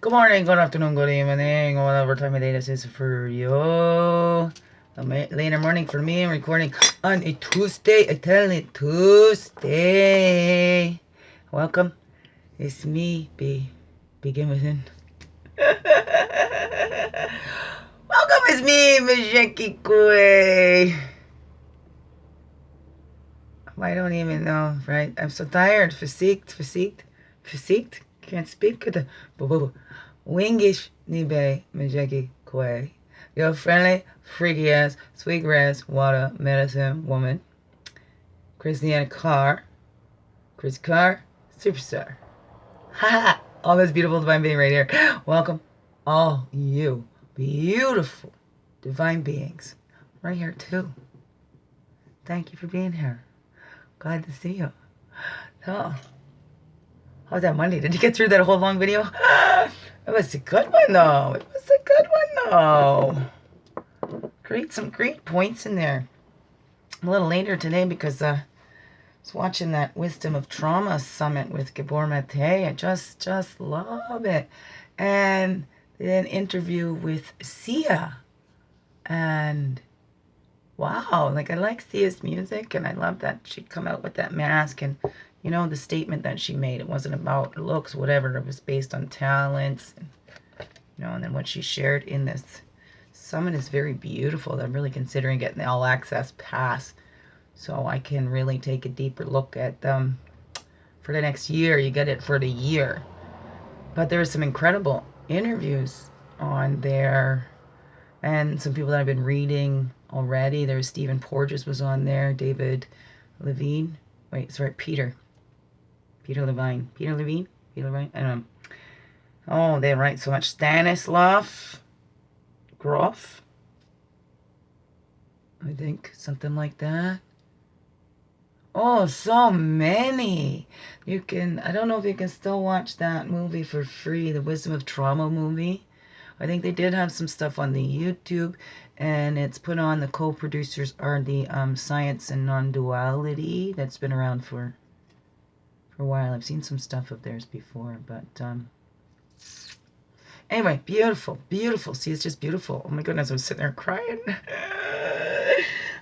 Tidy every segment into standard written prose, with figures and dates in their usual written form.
Good morning, good afternoon, good evening, whatever time of day this is for you. Later morning for me. I'm recording on a Tuesday. I tell you, Tuesday. Welcome. It's me, begin within. Welcome, it's me, Misheki Kue. I don't even know, right? I'm so tired, fatigued. Can't speak. Wingish nibe Misheki Kue. Your friendly, freaky ass, sweetgrass water medicine woman, Christiana Carr, Chris Carr, superstar. Ha! All this beautiful divine being right here. Welcome, all you beautiful divine beings, right here too. Thank you for being here. Glad to see you. Oh, how's that Monday? Did you get through that whole long video? It was a good one though. Some great points in there. A little later today because I was watching that Wisdom of Trauma Summit with Gabor Mate. I just love it. And an interview with Sia. And wow, like I like Sia's music and I love that she'd come out with that mask and you know the statement that she made. It wasn't about looks, whatever. It was based on talents and you know, and then what she shared in this summit is very beautiful. I'm really considering getting the all access pass so I can really take a deeper look at them for the next year. You get it for the year. But there are some incredible interviews on there and some people that I've been reading already. There's Stephen Porges was on there, David Levine. Peter Levine. I don't know. Oh, they write so much. Stanislav Grof, I think, something like that. Oh, so many. You can, I don't know if you can still watch that movie for free, the Wisdom of Trauma movie. I think they did have some stuff on the YouTube, and it's put on, the co-producers are the Science and Non-Duality, that's been around for a while. I've seen some stuff of theirs before, but anyway, beautiful. See, it's just beautiful. Oh my goodness, I was sitting there crying.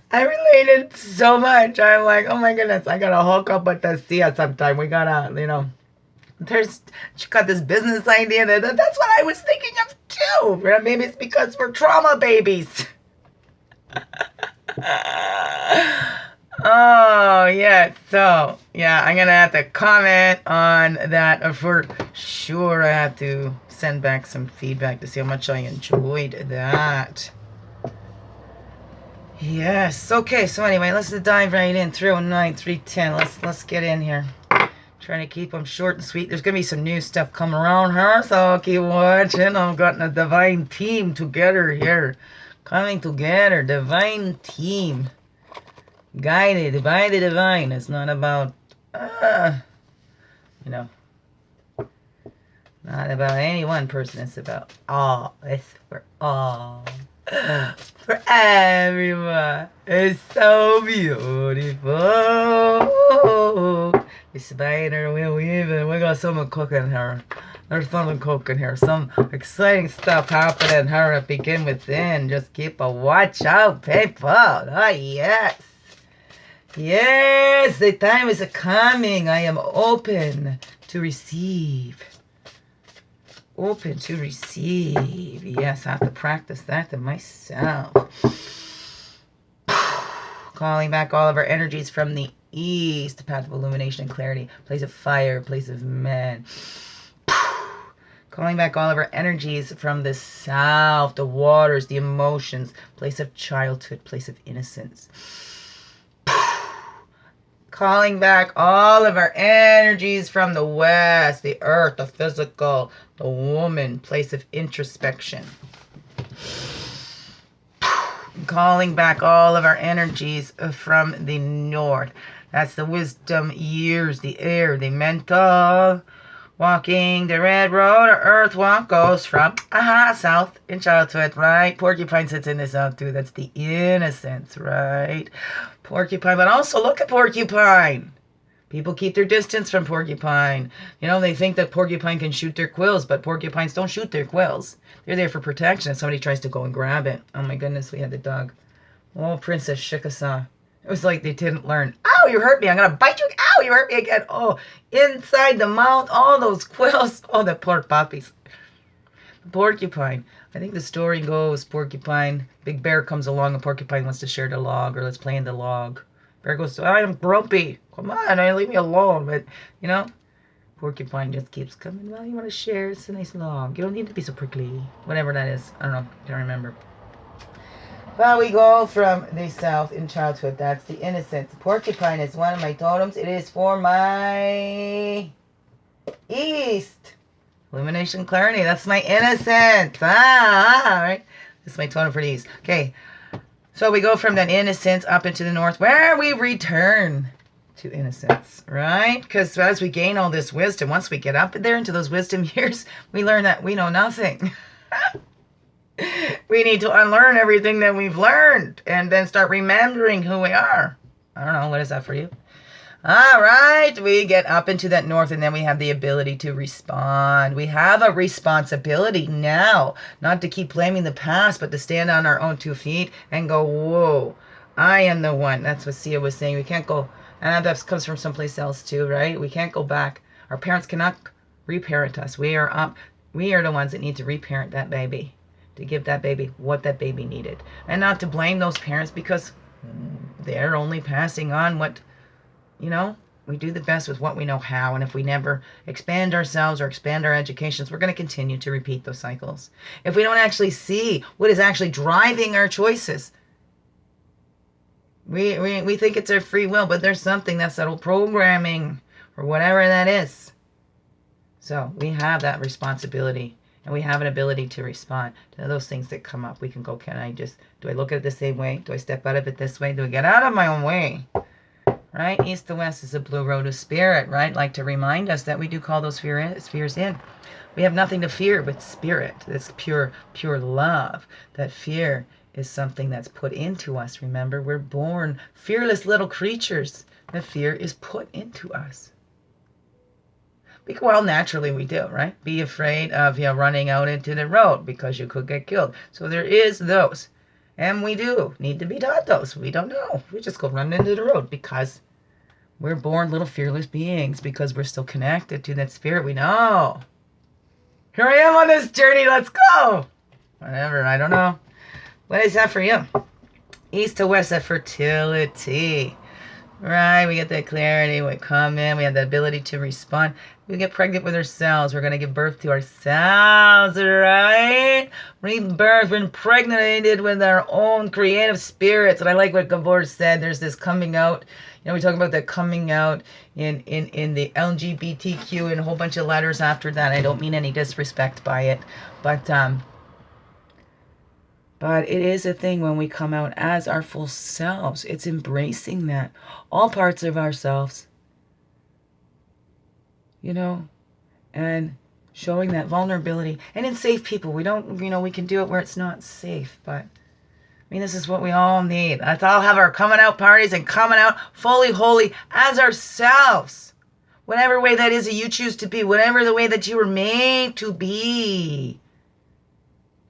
I related so much. I'm like, oh my goodness, I gotta hook up with the Sia sometime. We gotta, you know, she got this business idea. That's what I was thinking of too. Maybe it's because we're trauma babies. Oh, yeah. So, yeah, I'm going to have to comment on that for sure. I have to send back some feedback to see how much I enjoyed that. Yes. Okay. So anyway, let's dive right in. 309, 310. Let's get in here. Trying to keep them short and sweet. There's going to be some new stuff coming around here, so keep watching. I've got a divine team together here. Coming together. Divine team. Guided by the divine. It's not about, you know, not about any one person. It's about all. It's for all. For everyone. It's so beautiful. The spider will weave and we got something cooking here. There's something cooking here. Some exciting stuff happening here to begin within. Just keep a watch out, people. Oh, yes. Yes, the time is coming. I am open to receive. Open to receive. Yes, I have to practice that to myself. Calling back all of our energies from the east, path of illumination and clarity, place of fire, place of man. Calling back all of our energies from the south, the waters, the emotions, place of childhood, place of innocence. Calling back all of our energies from the west, the earth, the physical, the woman, place of introspection. Calling back all of our energies from the north. That's the wisdom years, the air, the mental. Walking the red road or earth walk goes from south in childhood, right? Porcupine sits in the south too. That's the innocence, right? Porcupine, but also look at porcupine. People keep their distance from porcupine. You know, they think that porcupine can shoot their quills, but porcupines don't shoot their quills. They're there for protection if somebody tries to go and grab it. Oh my goodness, we had the dog. Oh, Princess Shikasa. It was like they didn't learn. Ow, you hurt me. I'm going to bite you. Ow, you hurt me again. Oh, inside the mouth, all those quills. Oh, the poor puppies. Porcupine. I think the story goes, porcupine, big bear comes along and porcupine wants to share the log, or let's play in the log. Bear goes, I am grumpy. Come on, leave me alone. But, you know, porcupine just keeps coming. Well, you want to share? It's a nice log. You don't need to be so prickly. Whatever that is. I don't know. Can't remember. Well, we go from the south in childhood. That's the innocence. Porcupine is one of my totems. It is for my east. Illumination clarity. That's my innocence. Right? That's my totem for the east. Okay. So we go from that innocence up into the north where we return to innocence, right? Because as we gain all this wisdom, once we get up there into those wisdom years, we learn that we know nothing. We need to unlearn everything that we've learned and then start remembering who we are. I don't know. What is that for you? All right. We get up into that north and then we have the ability to respond. We have a responsibility now, not to keep blaming the past, but to stand on our own 2 feet and go, whoa, I am the one. That's what Sia was saying. We can't go, and that comes from someplace else too, right? We can't go back. Our parents cannot reparent us. We are up. We are the ones that need to reparent that baby, to give that baby what that baby needed. And not to blame those parents because they're only passing on what, you know, we do the best with what we know how. And if we never expand ourselves or expand our educations, we're going to continue to repeat those cycles. If we don't actually see what is actually driving our choices, we think it's our free will, but there's something that's that old programming or whatever that is. So we have that responsibility and we have an ability to respond to those things that come up. We can go, do I look at it the same way? Do I step out of it this way? Do I get out of my own way? Right? East to west is a blue road of spirit, right? Like to remind us that we do call those spheres in. We have nothing to fear but spirit. It's pure love. That fear is something that's put into us. Remember, we're born fearless little creatures. The fear is put into us. Well, naturally we do, right? Be afraid of running out into the road because you could get killed. So there is those. And we do need to be taught those. We don't know. We just go run into the road because we're born little fearless beings, because we're still connected to that spirit we know. Here I am on this journey. Let's go. Whatever. I don't know. What is that for you? East to west, that fertility. Right? We get that clarity. We come in. We have the ability to respond. We get pregnant with ourselves. We're going to give birth to ourselves, right? Rebirth. We're impregnated with our own creative spirits. And I like what Gabor said. There's this coming out. You know, we talk about that coming out in the LGBTQ and a whole bunch of letters after that. I don't mean any disrespect by it. But it is a thing when we come out as our full selves. It's embracing that. All parts of ourselves. You know, and showing that vulnerability. And in safe people, we don't, we can do it where it's not safe. But, this is what we all need. Let's all have our coming out parties and coming out fully, wholly as ourselves. Whatever way that is that you choose to be. Whatever the way that you were made to be.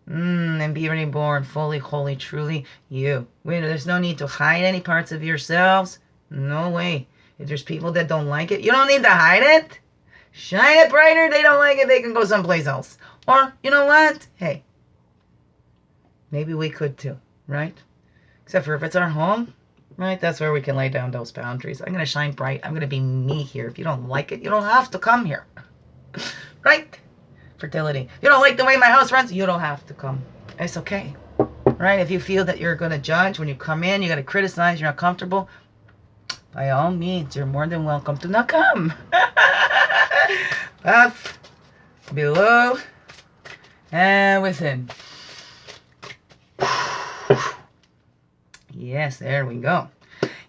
And be reborn fully, wholly, truly you. There's no need to hide any parts of yourselves. No way. If there's people that don't like it, you don't need to hide it. Shine it brighter. They don't like it. They can go someplace else. Or, you know what? Hey, maybe we could too, right? Except for if it's our home, right? That's where we can lay down those boundaries. I'm going to shine bright. I'm going to be me here. If you don't like it, you don't have to come here. Right? Fertility. If you don't like the way my house runs, you don't have to come. It's okay. Right? If you feel that you're going to judge when you come in, you're going to criticize, you're not comfortable, by all means, you're more than welcome to not come. Up, below, and within. Yes, there we go.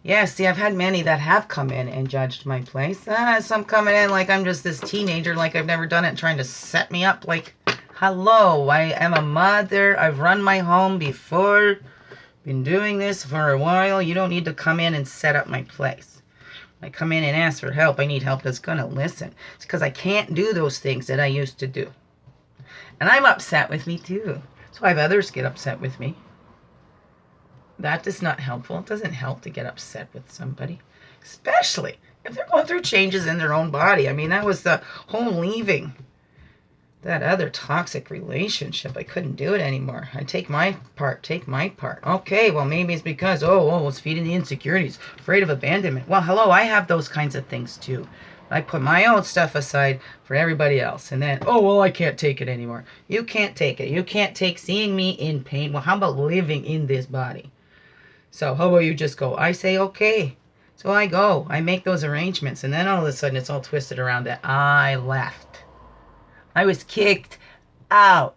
Yes, see, I've had many that have come in and judged my place. Some coming in like I'm just this teenager, like I've never done it, trying to set me up like, hello, I am a mother. I've run my home before. Been doing this for a while. You don't need to come in and set up my place. I come in and ask for help, I need help that's going to listen. It's because I can't do those things that I used to do. And I'm upset with me too. So I have others get upset with me. That is not helpful. It doesn't help to get upset with somebody. Especially if they're going through changes in their own body. I mean, that was the whole leaving that other toxic relationship. I couldn't do it anymore. I take my part. Okay, well, maybe it's because, it's feeding the insecurities, afraid of abandonment. Well, hello, I have those kinds of things too. I put my own stuff aside for everybody else. And then, I can't take it anymore. You can't take it. You can't take seeing me in pain. Well, how about living in this body? So how about you just go? I say, okay. So I go. I make those arrangements. And then all of a sudden it's all twisted around that I left. I was kicked out.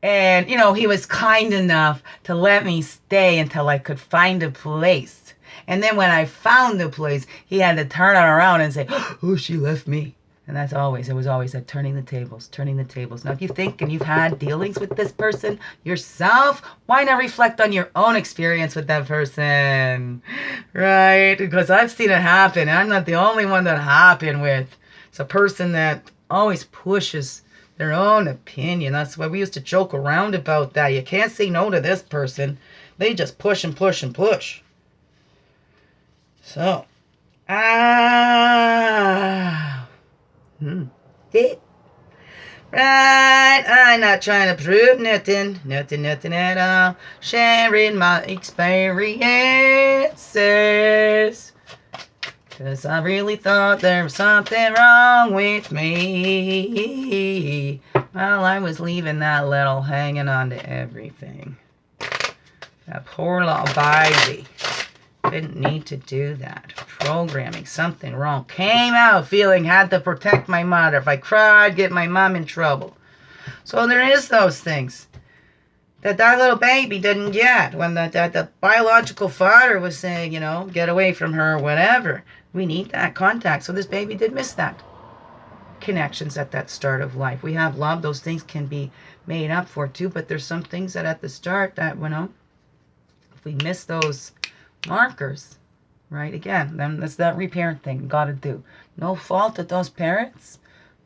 And, he was kind enough to let me stay until I could find a place. And then when I found the place, he had to turn it around and say, oh, she left me. And it was always that turning the tables. Now, if you think and you've had dealings with this person yourself, why not reflect on your own experience with that person? Right? Because I've seen it happen. And I'm not the only one that happened with. It's a person that always pushes their own opinion. That's why we used to joke around about that. You can't say no to this person. They just push and push and push. So, Right, I'm not trying to prove nothing at all. Sharing my experiences. 'Cause I really thought there was something wrong with me. Well, I was leaving that little hanging on to everything. That poor little baby. Didn't need to do that. Programming, something wrong. Came out feeling had to protect my mother. If I cried, get my mom in trouble. So there is those things that little baby didn't get when the biological father was saying, get away from her or whatever. We need that contact. So this baby did miss that. Connections at that start of life. We have love. Those things can be made up for too, but there's some things that at the start that, if we miss those markers, right? Again, then that's that reparent thing. Got to do. No fault that those parents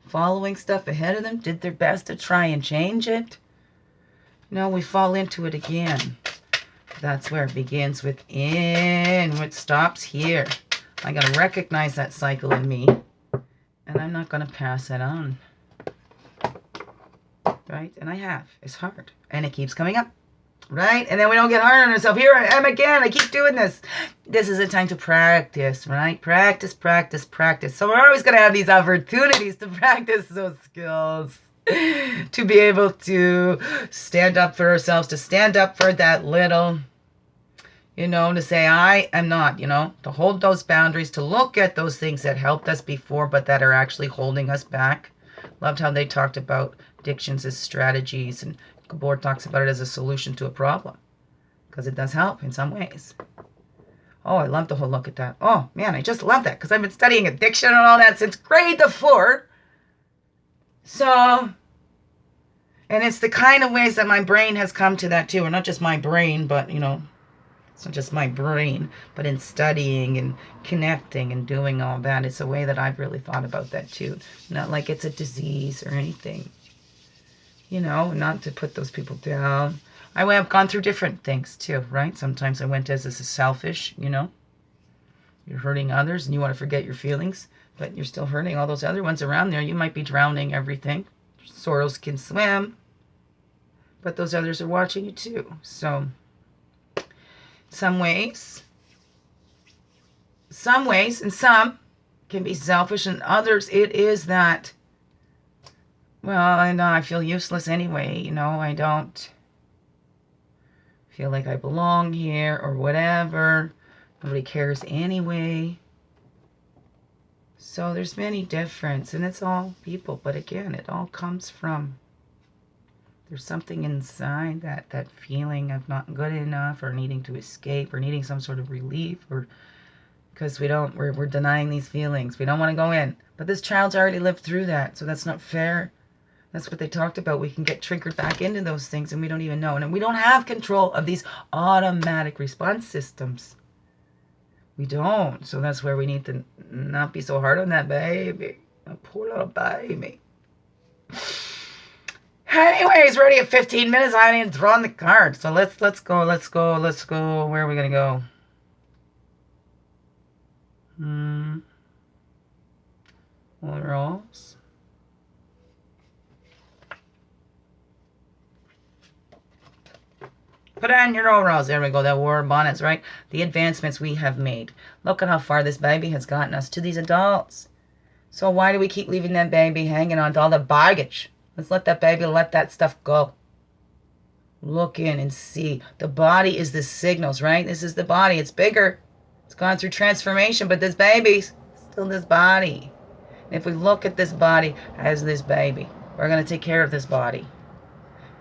following stuff ahead of them did their best to try and change it. We fall into it again. That's where it begins within. It stops here. I got to recognize that cycle in me, and I'm not going to pass it on. Right? And I have. It's hard, and it keeps coming up. Right? And then we don't get hard on ourselves. Here I am again. I keep doing this. This is a time to practice, right? Practice. So we're always going to have these opportunities to practice those skills. To be able to stand up for ourselves, to stand up for that little, to say, I am not, to hold those boundaries, to look at those things that helped us before, but that are actually holding us back. Loved how they talked about addictions as strategies, and Gabor talks about it as a solution to a problem, because it does help in some ways. I love the whole look at that. Oh, man, I just love that, because I've been studying addiction and all that since grade 4. So, and it's the kind of ways that my brain has come to that too. Or not just my brain, but, it's not just my brain, but in studying and connecting and doing all that. It's a way that I've really thought about that too. Not like it's a disease or anything. Not to put those people down. I have gone through different things too, right? Sometimes I went as a selfish, you're hurting others and you want to forget your feelings, but you're still hurting all those other ones around there. You might be drowning everything. Sorrows can swim, but those others are watching you too. So, some ways, and some can be selfish, and others it is that, I feel useless anyway. I don't feel like I belong here or whatever. Nobody cares anyway. So there's many difference, and it's all people. But again, it all comes from, there's something inside that feeling of not good enough, or needing to escape, or needing some sort of relief, or because we're denying these feelings. We don't want to go in. But this child's already lived through that, so that's not fair. That's what they talked about. We can get triggered back into those things, and we don't even know. And we don't have control of these automatic response systems. We don't. So that's where we need to not be so hard on that baby. A poor little baby. Anyways, we're already at 15 minutes. I haven't even drawn the card. So let's go. Where are we gonna go? Rolls. Put on your overalls. There we go. That war bonnets, right? The advancements we have made. Look at how far this baby has gotten us to these adults. So why do we keep leaving that baby hanging on to all the baggage? Let's let that baby let that stuff go. Look in and see. The body is the signals, right? This is the body. It's bigger. It's gone through transformation, but this baby's still this body. And if we look at this body as this baby, we're going to take care of this body.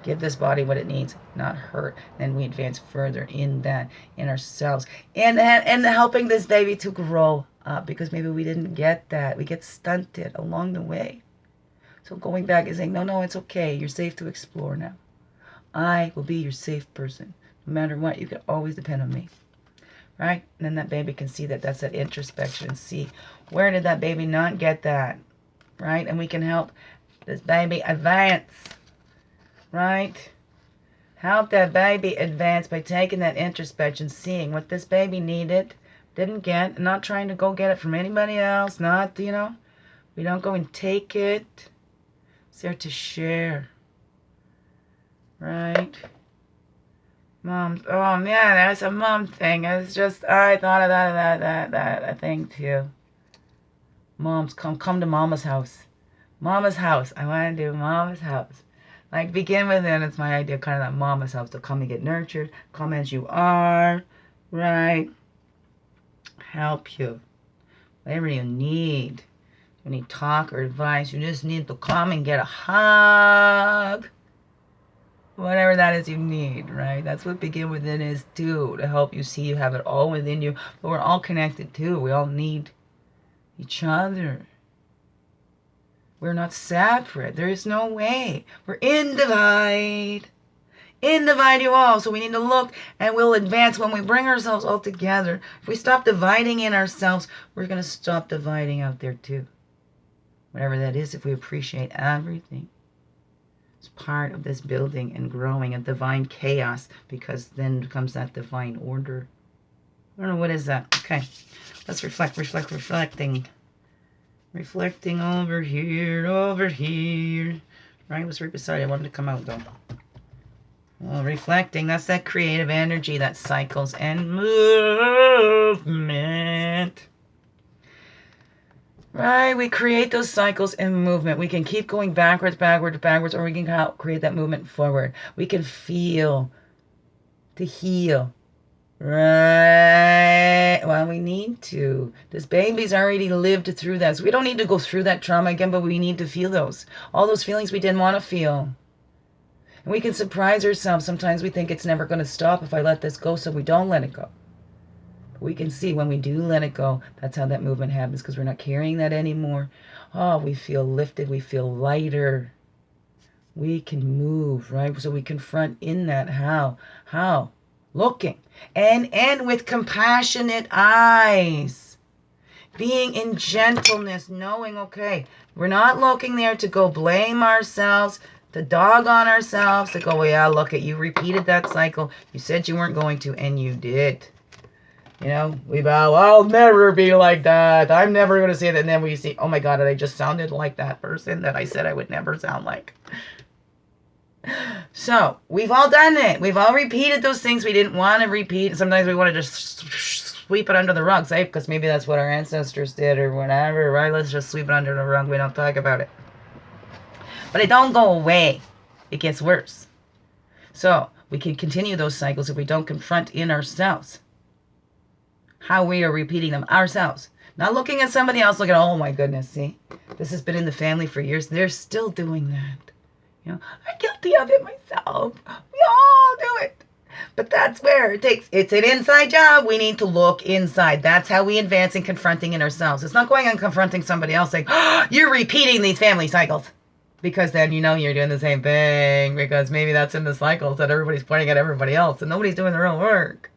Give this body what it needs, not hurt. Then we advance further in that, in ourselves. And helping this baby to grow up, because maybe we didn't get that. We get stunted along the way. So going back and saying, no, it's okay. You're safe to explore now. I will be your safe person. No matter what, you can always depend on me. Right? And then that baby can see that. That's that introspection. And see, where did that baby not get that? Right? And we can help this baby advance. Right? Help that baby advance by taking that introspection, seeing what this baby needed, didn't get, and not trying to go get it from anybody else. Not, we don't go and take it. It's there to share. Right? Mom, oh man, that's a mom thing. It's just, I thought of that thing too. Moms, come to Mama's house. Mama's house. I want to do Mama's house. Like, begin within. It's my idea, kind of that Mama's house, to come and get nurtured. Come as you are. Right? Help you. Whatever you need. You need talk or advice. You just need to come and get a hug. Whatever that is you need, right? That's what begin within is too. To help you see you have it all within you. But we're all connected too. We all need each other. We're not separate. There is no way. We're in divide. In divide you all. So we need to look, and we'll advance when we bring ourselves all together. If we stop dividing in ourselves, we're going to stop dividing out there too. Whatever that is, if we appreciate everything. It's part of this building and growing a divine chaos, because then comes that divine order. I don't know, what is that? Okay. Let's reflecting. Reflecting over here. Right, was right beside it. I wanted to come out though. Well, reflecting, that's that creative energy that cycles and movement. Right, we create those cycles and movement. We can keep going backwards, or we can create that movement forward. We can feel to heal. Right. Well, we need to. This baby's already lived through that. So we don't need to go through that trauma again, but we need to feel those. All those feelings we didn't want to feel. And we can surprise ourselves. Sometimes we think it's never going to stop if I let this go, so we don't let it go. But we can see when we do let it go, that's how that movement happens, because we're not carrying that anymore. Oh, we feel lifted. We feel lighter. We can move, right? So we confront in that. How? Looking. And with compassionate eyes. Being in gentleness, knowing, okay, we're not looking there to go blame ourselves, to dog on ourselves, to go, well, yeah, look at you repeated that cycle. You said you weren't going to, and you did. We bow, I'll never be like that. I'm never going to say that. And then we see, oh my God, I just sounded like that person that I said I would never sound like. So, we've all done it. We've all repeated those things we didn't want to repeat. Sometimes we want to just sweep it under the rug, right? Because maybe that's what our ancestors did or whatever, right? Let's just sweep it under the rug. We don't talk about it. But it don't go away. It gets worse. So, we can continue those cycles if we don't confront in ourselves how we are repeating them ourselves. Not looking at somebody else, looking, oh my goodness, see? This has been in the family for years. They're still doing that. I'm guilty of it myself. We all do it. But that's where it's an inside job. We need to look inside. That's how we advance in confronting in ourselves. It's not going and confronting somebody else saying, oh, you're repeating these family cycles. Because then you're doing the same thing. Because maybe that's in the cycles that everybody's pointing at everybody else and nobody's doing their own work.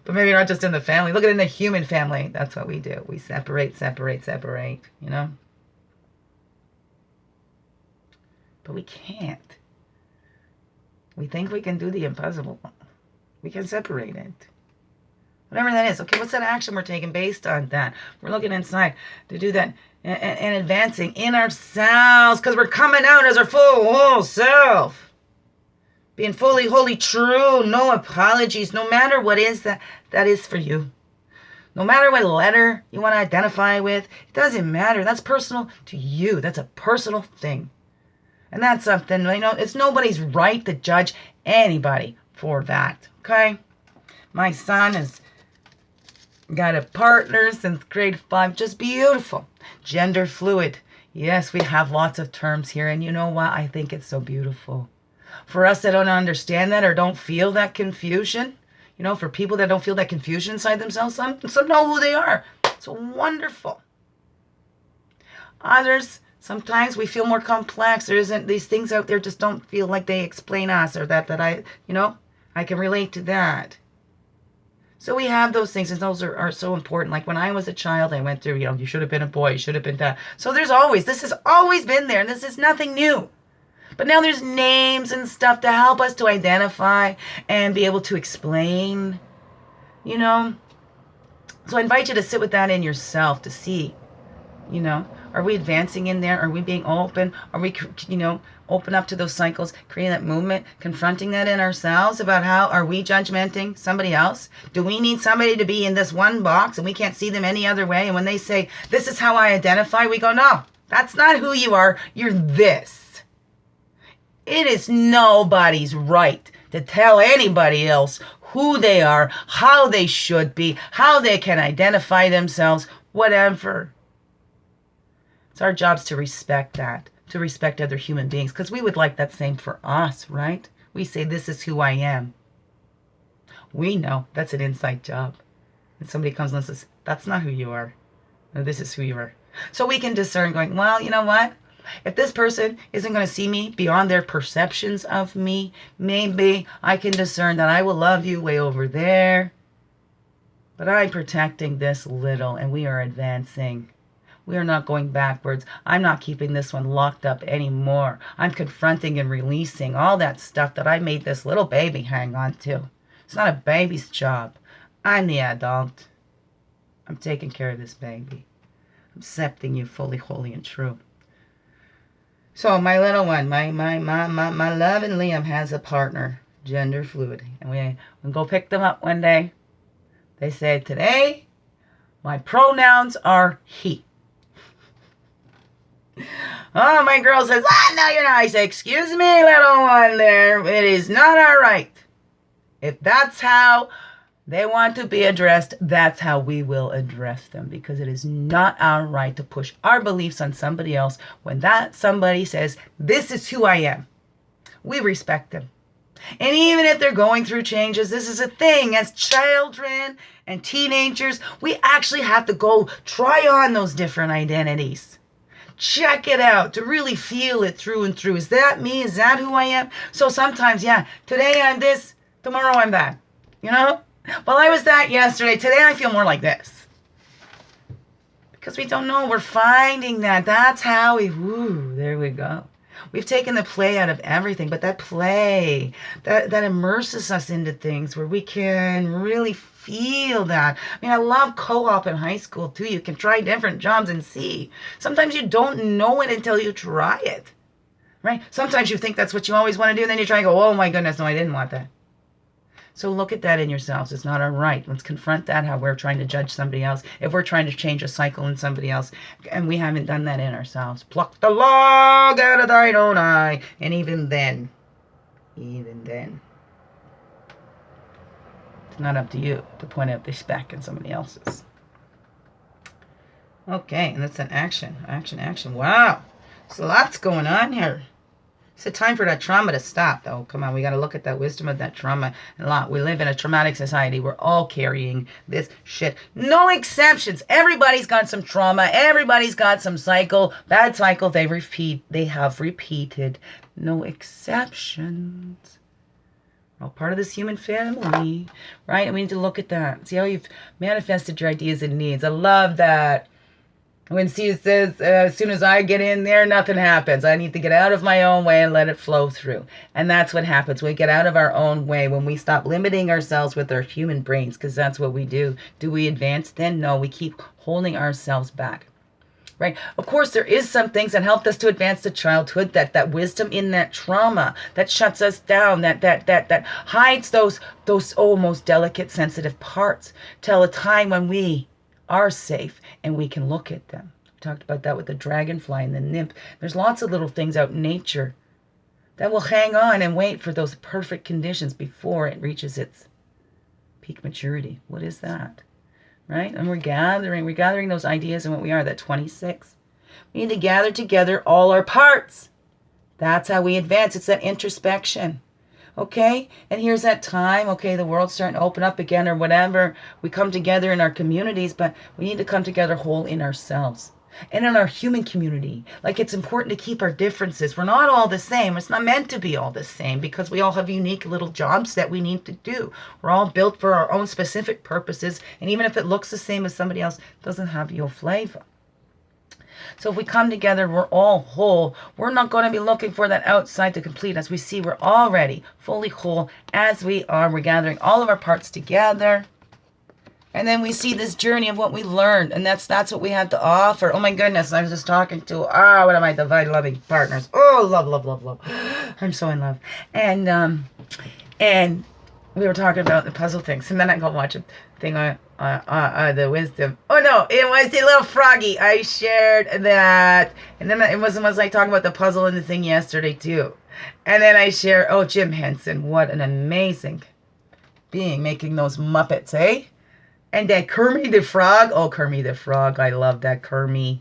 But maybe not just in the family. Look at it in the human family. That's what we do. We separate, you know? But we can't. We think we can do the impossible. We can separate it. Whatever that is. Okay, what's that action we're taking based on that? We're looking inside to do that and advancing in ourselves because we're coming out as our full whole self. Being fully, wholly true. No apologies. No matter what is that is for you. No matter what letter you want to identify with. It doesn't matter. That's personal to you. That's a personal thing. And that's something, you know, it's nobody's right to judge anybody for that. Okay? My son has got a partner since grade 5. Just beautiful. Gender fluid. Yes, we have lots of terms here. And you know what? I think it's so beautiful. For us that don't understand that or don't feel that confusion, you know, for people that don't feel that confusion inside themselves, some know who they are. It's wonderful. Others, sometimes we feel more complex. There isn't these things out there just don't feel like they explain us or that I, you know, I can relate to that. So we have those things, and those are so important. Like when I was a child, I went through, you know, you should have been a boy, you should have been that. So this has always been there, and this is nothing new. But now there's names and stuff to help us to identify and be able to explain, you know. So I invite you to sit with that in yourself to see, you know, are we advancing in there? Are we being open? Are we, you know, open up to those cycles, creating that movement, confronting that in ourselves about how are we judgmenting somebody else? Do we need somebody to be in this one box and we can't see them any other way? And when they say, this is how I identify, we go, no, that's not who you are. You're this. It is nobody's right to tell anybody else who they are, how they should be, how they can identify themselves, whatever. It's our jobs to respect that, to respect other human beings, because we would like that same for us, right? We say, this is who I am. We know that's an inside job. And somebody comes and says, that's not who you are. No, this is who you are. So we can discern going, well, you know what? If this person isn't going to see me beyond their perceptions of me, maybe I can discern that I will love you way over there. But I'm protecting this little, and we are advancing. We are not going backwards. I'm not keeping this one locked up anymore. I'm confronting and releasing all that stuff that I made this little baby hang on to. It's not a baby's job. I'm the adult. I'm taking care of this baby. I'm accepting you fully, wholly, and true. So my little one, my love and Liam has a partner, gender fluid. And we go pick them up one day. They say, today, my pronouns are he. Oh, my girl says, no, you're not. I say, excuse me, little one there. It is not all right. If that's how they want to be addressed, that's how we will address them, because it is not our right to push our beliefs on somebody else when that somebody says, this is who I am. We respect them. And even if they're going through changes, this is a thing. As children and teenagers, we actually have to go try on those different identities. Check it out to really feel it through and through. Is that me? Is that who I am? So sometimes, yeah, today I'm this, tomorrow I'm that, you know? Well, I was that yesterday. Today I feel more like this. Because we don't know. We're finding that. That's how there we go. We've taken the play out of everything. But that play, that immerses us into things where we can really feel that. I mean, I love co-op in high school too. You can try different jobs and see. Sometimes you don't know it until you try it. Right? Sometimes you think that's what you always want to do. And then you try and go, oh my goodness, no, I didn't want that. So look at that in yourselves. It's not our right. Let's confront that, how we're trying to judge somebody else. If we're trying to change a cycle in somebody else, and we haven't done that in ourselves. Pluck the log out of thine own eye. And even then, it's not up to you to point out the speck in somebody else's. Okay, and that's an action. Action. Wow. So lots going on here. It's a time for that trauma to stop, though. Come on, we got to look at that wisdom of that trauma a lot. We live in a traumatic society. We're all carrying this shit. No exceptions. Everybody's got some trauma. Everybody's got some cycle. Bad cycle they have repeated. No exceptions. We're all part of this human family, right? And we need to look at that. See how you've manifested your ideas and needs. I love that. When Sia says, as soon as I get in there, nothing happens. I need to get out of my own way and let it flow through. And that's what happens. We get out of our own way when we stop limiting ourselves with our human brains, because that's what we do. Do we advance then? No, we keep holding ourselves back. Right? Of course, there is some things that helped us to advance to childhood, that wisdom in that trauma that shuts us down, that hides those most delicate, sensitive parts till a time when we are safe and we can look at them. We talked about that with the dragonfly and the nymph. There's lots of little things out in nature that will hang on and wait for those perfect conditions before it reaches its peak maturity. What is that? Right? And we're gathering those ideas and what we are, that 26. We need to gather together all our parts. That's how we advance. It's that introspection. Okay? And here's that time, okay, the world's starting to open up again or whatever. We come together in our communities, but we need to come together whole in ourselves. And in our human community. Like, it's important to keep our differences. We're not all the same. It's not meant to be all the same because we all have unique little jobs that we need to do. We're all built for our own specific purposes. And even if it looks the same as somebody else, it doesn't have your flavor. So if we come together, we're all whole. We're not going to be looking for that outside to complete us. We see we're already fully whole as we are. We're gathering all of our parts together. And then we see this journey of what we learned. And that's what we have to offer. Oh my goodness. I was just talking to, one of my divine loving partners. Oh, love, love, love, love. I'm so in love. And we were talking about the puzzle things. And then I go watch a thing on the wisdom. Oh no, it was the little froggy. I shared that. And then it was like talking about the puzzle and the thing yesterday too. And then I share, Jim Henson. What an amazing being making those Muppets, eh? And that Kermit the Frog. Oh, Kermit the Frog. I love that Kermit.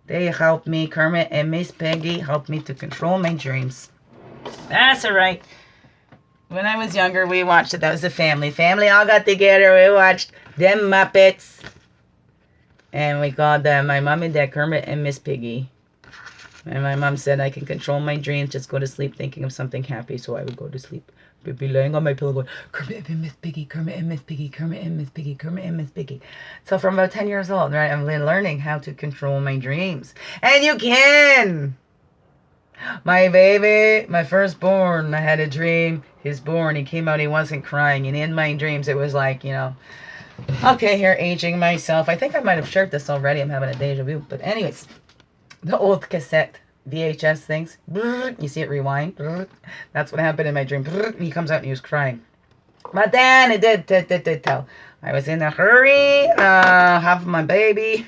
They helped me. Kermit and Miss Peggy helped me to control my dreams. That's all right. When I was younger, we watched it. That was the family. Family all got together. We watched them Muppets. And we called them my mom and dad, Kermit and Miss Piggy. And my mom said I can control my dreams. Just go to sleep thinking of something happy. So I would go to sleep. We'd be laying on my pillow going, Kermit and Miss Piggy, Kermit and Miss Piggy, Kermit and Miss Piggy, Kermit and Miss Piggy. So from about 10 years old, right, I'm learning how to control my dreams. And you can! My baby, my firstborn, I had a dream. He's born, he came out, he wasn't crying. And in my dreams, it was like, okay, here, aging myself. I think I might have shared this already. I'm having a deja vu. But anyways, the old cassette VHS things. You see it rewind. That's what happened in my dream. He comes out and he was crying. But then it did tell. I was in a hurry. Half my baby.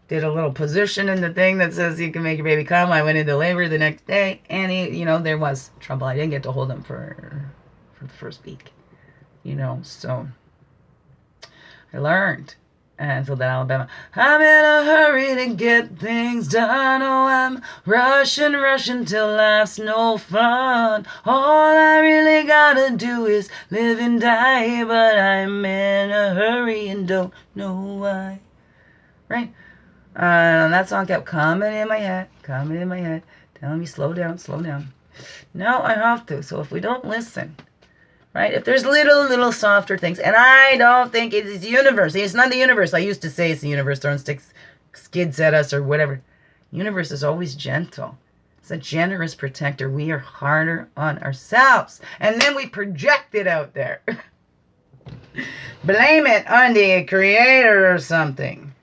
Did a little position in the thing that says you can make your baby come. I went into labor the next day. And there was trouble. I didn't get to hold him for the first week. So I learned. And so that Alabama, I'm in a hurry to get things done. Oh, I'm rushing till life's no fun. All I really gotta do is live and die. But I'm in a hurry and don't know why. Right? That song kept coming in my head, telling me slow down. No, I have to. So if we don't listen, right? If there's little softer things, and I don't think it's the universe. It's not the universe. I used to say it's the universe throwing skids at us or whatever. Universe is always gentle. It's a generous protector. We are harder on ourselves. And then we project it out there. Blame it on the creator or something.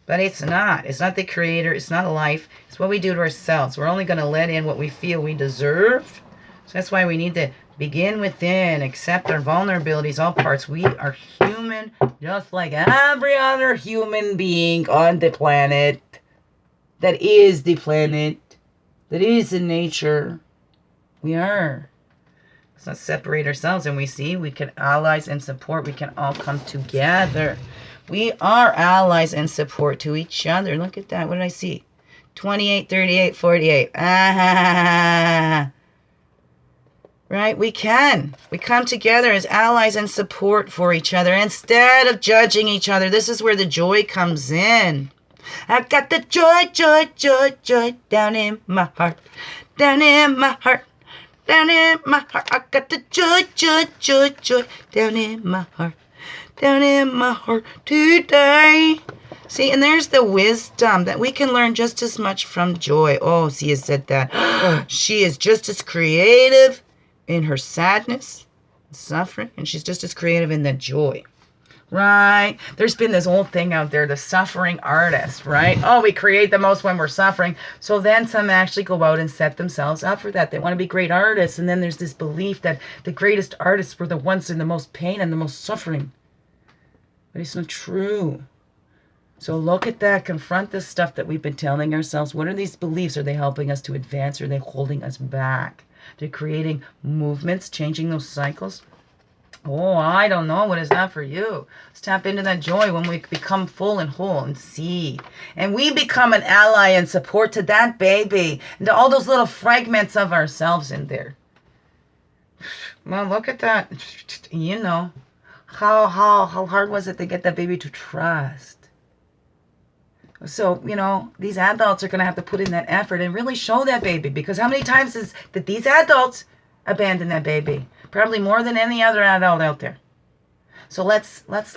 But it's not. It's not the creator. It's not life. It's what we do to ourselves. We're only going to let in what we feel we deserve. So that's why we need to begin within, accept our vulnerabilities, all parts. We are human, just like every other human being on the planet. That is the planet. That is the nature. We are. Let's not separate ourselves. And we see we can allies and support. We can all come together. We are allies and support to each other. Look at that. What did I see? 28, 38, 48. Right? We can. We come together as allies and support for each other instead of judging each other. This is where the joy comes in. I got the joy down in my heart. Down in my heart. down in my heart. I got the joy, joy, joy, joy down in my heart. Down in my heart today. See, and there's the wisdom that we can learn just as much from joy. Oh, Sia said that. She is just as creative in her sadness, suffering, and she's just as creative in the joy. Right? There's been this old thing out there, the suffering artist, right? Oh, we create the most when we're suffering. So then some actually go out and set themselves up for that. They want to be great artists. And then there's this belief that the greatest artists were the ones in the most pain and the most suffering. But it's not true. So look at that. Confront this stuff that we've been telling ourselves. What are these beliefs? Are they helping us to advance? Or are they holding us back? They're creating movements, changing those cycles. Oh, I don't know. What is that for you? Let's tap into that joy when we become full and whole and see. And we become an ally and support to that baby and to all those little fragments of ourselves in there. Well, look at that. You know. How hard was it to get that baby to trust? So, you know, these adults are going to have to put in that effort and really show that baby. Because how many times did these adults abandon that baby? Probably more than any other adult out there. So let's not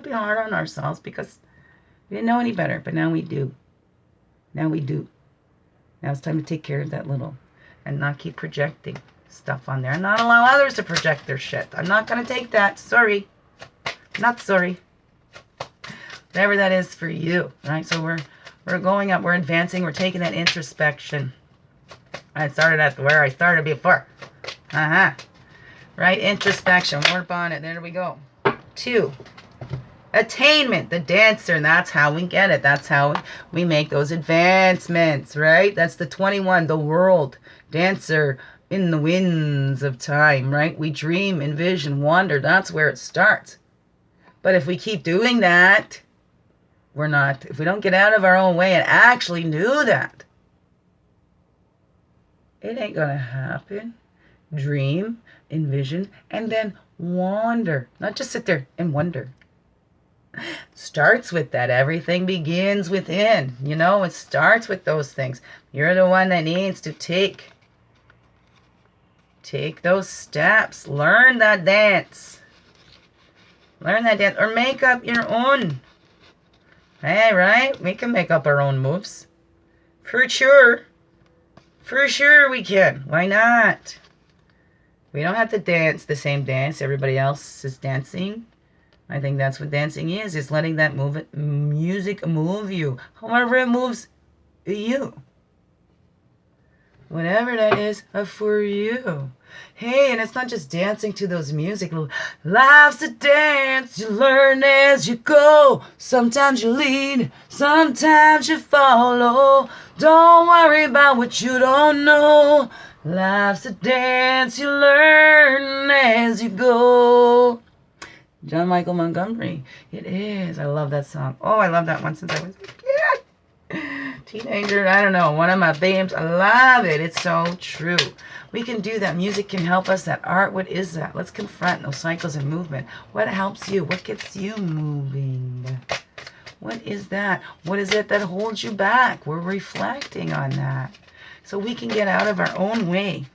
be hard on ourselves because we didn't know any better. But now we do. Now we do. Now it's time to take care of that little and not keep projecting stuff on there and not allow others to project their shit. I'm not going to take that. Sorry. Not sorry. Whatever that is for you, right? So we're going up, we're advancing, we're taking that introspection. I started at where I started before. Right? Introspection. Warp on it. There we go. 2. Attainment. The dancer. And that's how we get it. That's how we make those advancements, right? That's the 21. The world. Dancer in the winds of time, right? We dream, envision, wonder. That's where it starts. But if we keep doing that, if we don't get out of our own way and actually do that, it ain't gonna happen. Dream, envision, and then wander. Not just sit there and wonder. Starts with that. Everything begins within. You know, it starts with those things. You're the one that needs to take those steps. Learn that dance. Learn that dance. Or make up your own. Hey, right? We can make up our own moves. For sure. For sure we can. Why not? We don't have to dance the same dance everybody else is dancing. I think that's what dancing is letting that music move you. However it moves you. Whatever that is for you. Hey, and it's not just dancing to those music. Life's a dance, you learn as you go. Sometimes you lead, sometimes you follow. Don't worry about what you don't know. Life's a dance, you learn as you go. John Michael Montgomery. It is. I love that song. Oh, I love that one since I was a kid. Teenager, I don't know. One of my themes. I love it. It's so true. We can do that. Music can help us. That art, what is that? Let's confront those cycles of movement. What helps you? What gets you moving? What is that? What is it that holds you back? We're reflecting on that. So we can get out of our own way.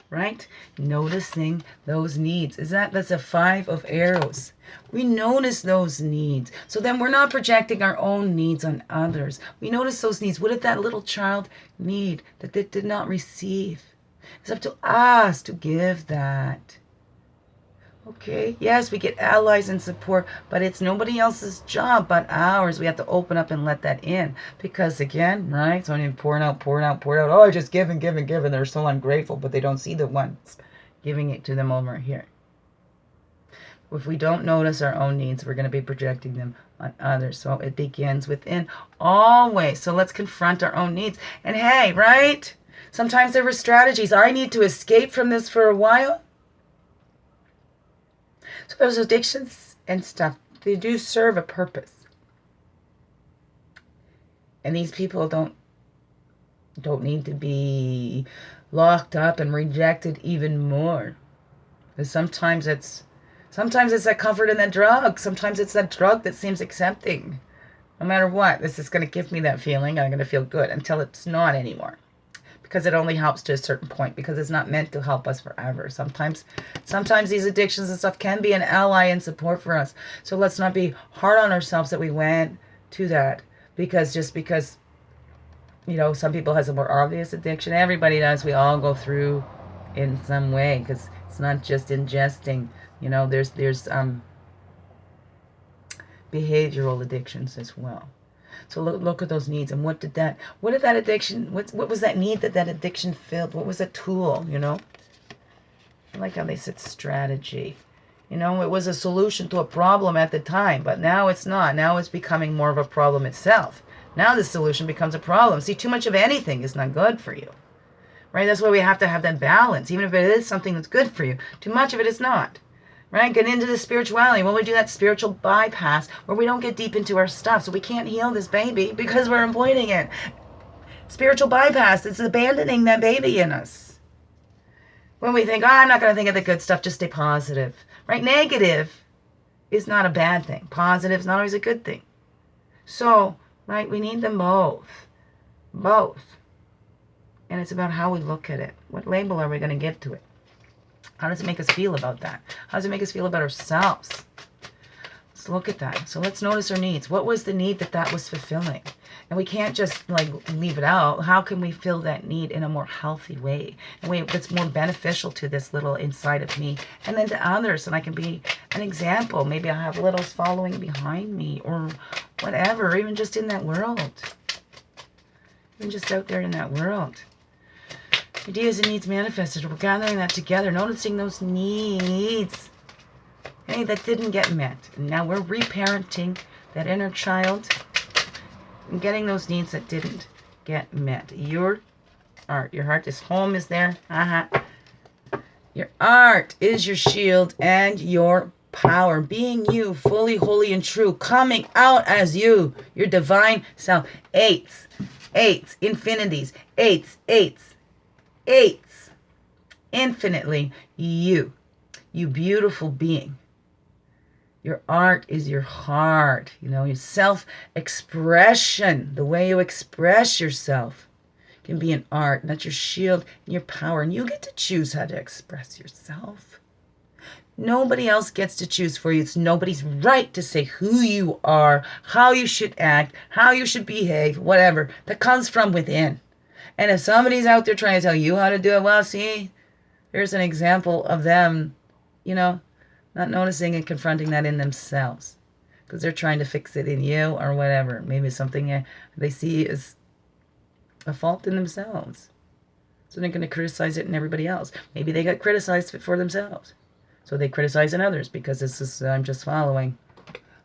Right? Noticing those needs. That's a 5 of arrows. We notice those needs. So then we're not projecting our own needs on others. We notice those needs. What did that little child need that they did not receive? It's up to us to give that. Okay, yes, we get allies and support, but it's nobody else's job but ours. We have to open up and let that in. Because again, right, so I'm pouring out. Oh, I just give and give and give, and they're so ungrateful, but they don't see the ones giving it to them over here. If we don't notice our own needs, we're going to be projecting them on others. So it begins within always. So let's confront our own needs. And hey, right, sometimes there were strategies. I need to escape from this for a while. So those addictions and stuff, they do serve a purpose. And these people don't need to be locked up and rejected even more. Because sometimes it's that comfort in that drug. Sometimes it's that drug that seems accepting. No matter what, this is going to give me that feeling. I'm going to feel good until it's not anymore. because it only helps to a certain point, because it's not meant to help us forever. Sometimes these addictions and stuff can be an ally and support for us. So let's not be hard on ourselves that we went to that, because you know, some people has a more obvious addiction. Everybody does. We all go through in some way, because it's not just ingesting. You know, there's behavioral addictions as well. So look at those needs, and what was that need that addiction filled? What was a tool, you know? I like how they said strategy. You know, it was a solution to a problem at the time, but now it's not. Now it's becoming more of a problem itself. Now the solution becomes a problem. See, too much of anything is not good for you, right? That's why we have to have that balance. Even if it is something that's good for you, too much of it is not. Right? Get into the spirituality. When we do that spiritual bypass, where we don't get deep into our stuff, so we can't heal this baby because we're avoiding it. Spiritual bypass, it's abandoning that baby in us. When we think, I'm not going to think of the good stuff, just stay positive. Right? Negative is not a bad thing. Positive is not always a good thing. So, right, we need them both. Both. And it's about how we look at it. What label are we going to give to it? How does it make us feel about that? How does it make us feel about ourselves? Let's look at that. So let's notice our needs. What was the need that was fulfilling? And we can't just like leave it out. How can we fill that need in a more healthy way? A way that's more beneficial to this little inside of me and then to others. And I can be an example. Maybe I have littles following behind me or whatever, or even just in that world. Even just out there in that world. Ideas and needs manifested. We're gathering that together, noticing those needs, hey, that didn't get met. And now we're reparenting that inner child and getting those needs that didn't get met. Your art, your heart, this home is there. Your art is your shield and your power. Being you, fully, holy, and true. Coming out as you, your divine self. Eights, infinities, eights. Infinitely you beautiful being. Your art is your heart, you know, your self-expression, the way you express yourself can be an art, and that's your shield and your power, and you get to choose how to express yourself. Nobody else gets to choose for you. It's nobody's right to say who you are, how you should act, how you should behave, whatever. That comes from within. And if somebody's out there trying to tell you how to do it, well, see, here's an example of them, you know, not noticing and confronting that in themselves. Because they're trying to fix it in you or whatever. Maybe something they see as a fault in themselves. So they're going to criticize it in everybody else. Maybe they got criticized for themselves. So they criticize in others because I'm just following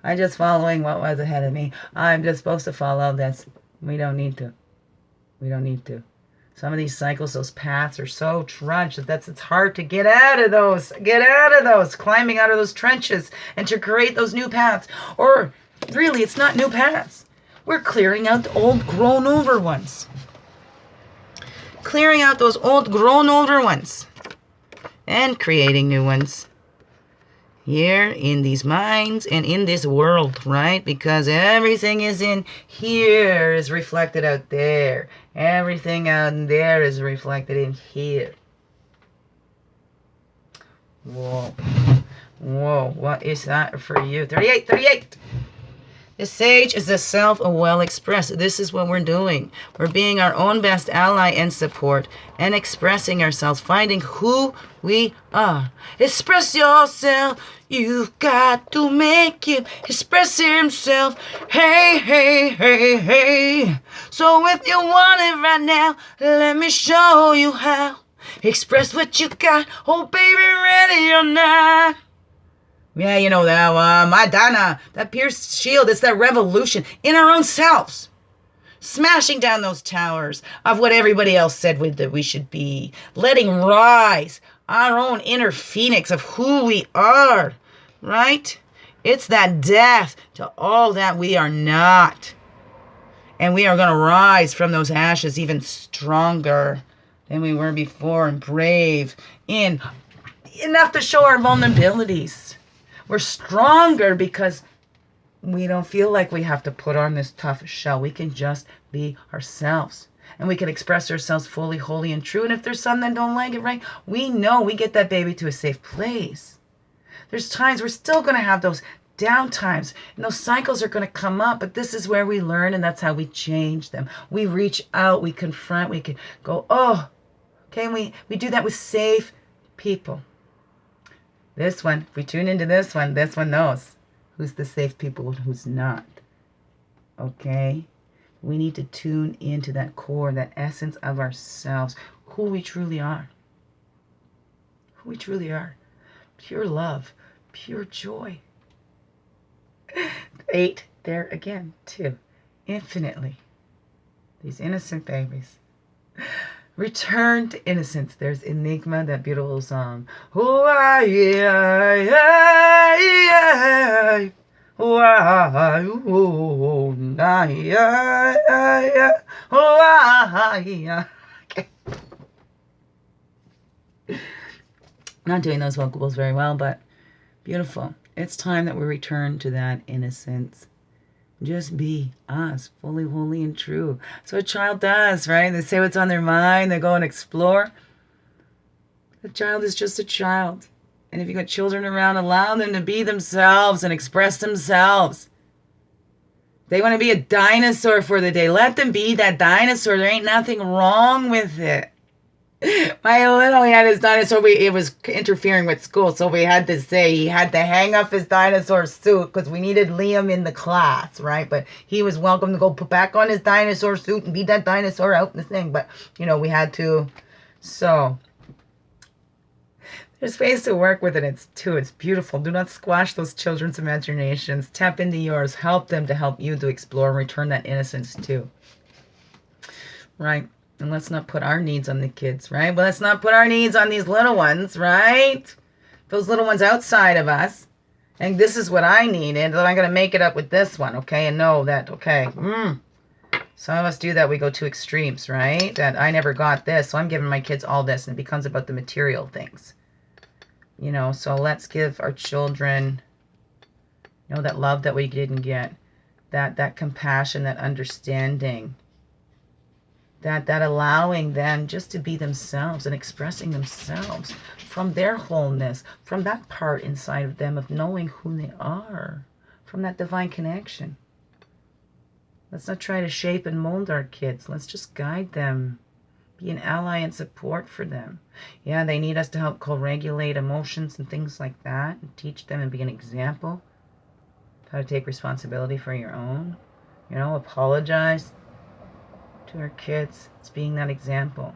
what was ahead of me. I'm just supposed to follow this. We don't need to. Some of these cycles, those paths are so trudged that it's hard to get out of those. Climbing out of those trenches and to create those new paths. Or really, it's not new paths. We're clearing out the old, grown over ones. Clearing out those old, grown over ones. And creating new ones. Here in these minds and in this world, right? Because everything is in here is reflected out there. Everything out there is reflected in here. Whoa. What is that for you? 38. The sage is the self well expressed. This is what we're doing. We're being our own best ally and support and expressing ourselves, finding who we are. Express yourself. You've got to make him express himself. Hey. So if you want it right now, let me show you how. Express what you got. Oh, baby, ready or not. Yeah, you know that one. Madonna, that pierced shield, it's that revolution in our own selves. Smashing down those towers of what everybody else said that we should be. Letting rise our own inner phoenix of who we are, right? It's that death to all that we are not. And we are going to rise from those ashes even stronger than we were before and brave in enough to show our vulnerabilities. We're stronger because we don't feel like we have to put on this tough shell. We can just be ourselves. And we can express ourselves fully, holy, and true. And if there's some that don't like it, right, we know we get that baby to a safe place. There's times we're still going to have those down times, and those cycles are going to come up, but this is where we learn, and that's how we change them. We reach out, we confront, we can go, oh, okay, and we do that with safe people. This one, if we tune into this one knows who's the safe people and who's not. Okay? We need to tune into that core, that essence of ourselves, who we truly are. Who we truly are. Pure love, pure joy. 8, there again, 2, infinitely. These innocent babies. Return to innocence. There's Enigma, that beautiful song. Oh, yeah, yeah, yeah. Oh, yeah, oh, yeah. Okay. Not doing those vocables very well, but beautiful. It's time that we return to that innocence. Just be us, fully, holy, and true. So a child does, right? They say what's on their mind. They go and explore. A child is just a child. And if you got children around, allow them to be themselves and express themselves. They want to be a dinosaur for the day. Let them be that dinosaur. There ain't nothing wrong with it. My little, he had his dinosaur. It was interfering with school, so we had to say he had to hang up his dinosaur suit because we needed Liam in the class, right? But he was welcome to go put back on his dinosaur suit and be that dinosaur out in the thing. But, we had to. So there's ways to work with it. It's beautiful. Do not squash those children's imaginations. Tap into yours. Help them to help you to explore and return that innocence too. Right? And let's not put our needs on the kids, right? But let's not put our needs on these little ones, right? Those little ones outside of us. And this is what I need, and I'm going to make it up with this one, okay? And know that, okay, some of us do that. We go to extremes, right? That I never got this, so I'm giving my kids all this, and it becomes about the material things. So let's give our children, that love that we didn't get, that compassion, that understanding, that allowing them just to be themselves and expressing themselves from their wholeness, from that part inside of them of knowing who they are, from that divine connection. Let's not try to shape and mold our kids. Let's just guide them, be an ally and support for them. Yeah, they need us to help co-regulate emotions and things like that, and teach them and be an example of how to take responsibility for your own. Apologize to our kids. It's being that example.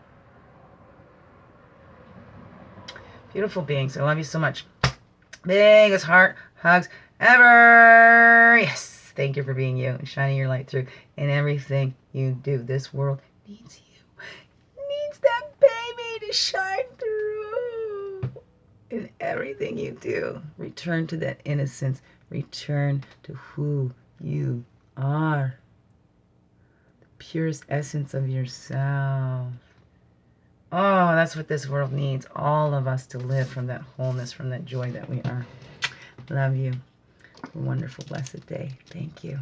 Beautiful beings. I love you so much. Biggest heart hugs ever. Yes. Thank you for being you and shining your light through in everything you do. This world needs you. Needs that baby to shine through in everything you do. Return to that innocence. Return to who you are. Purest essence of yourself. Oh, that's what this world needs. All of us to live from that wholeness, from that joy that we are. Love you. Have a wonderful, blessed day. Thank you.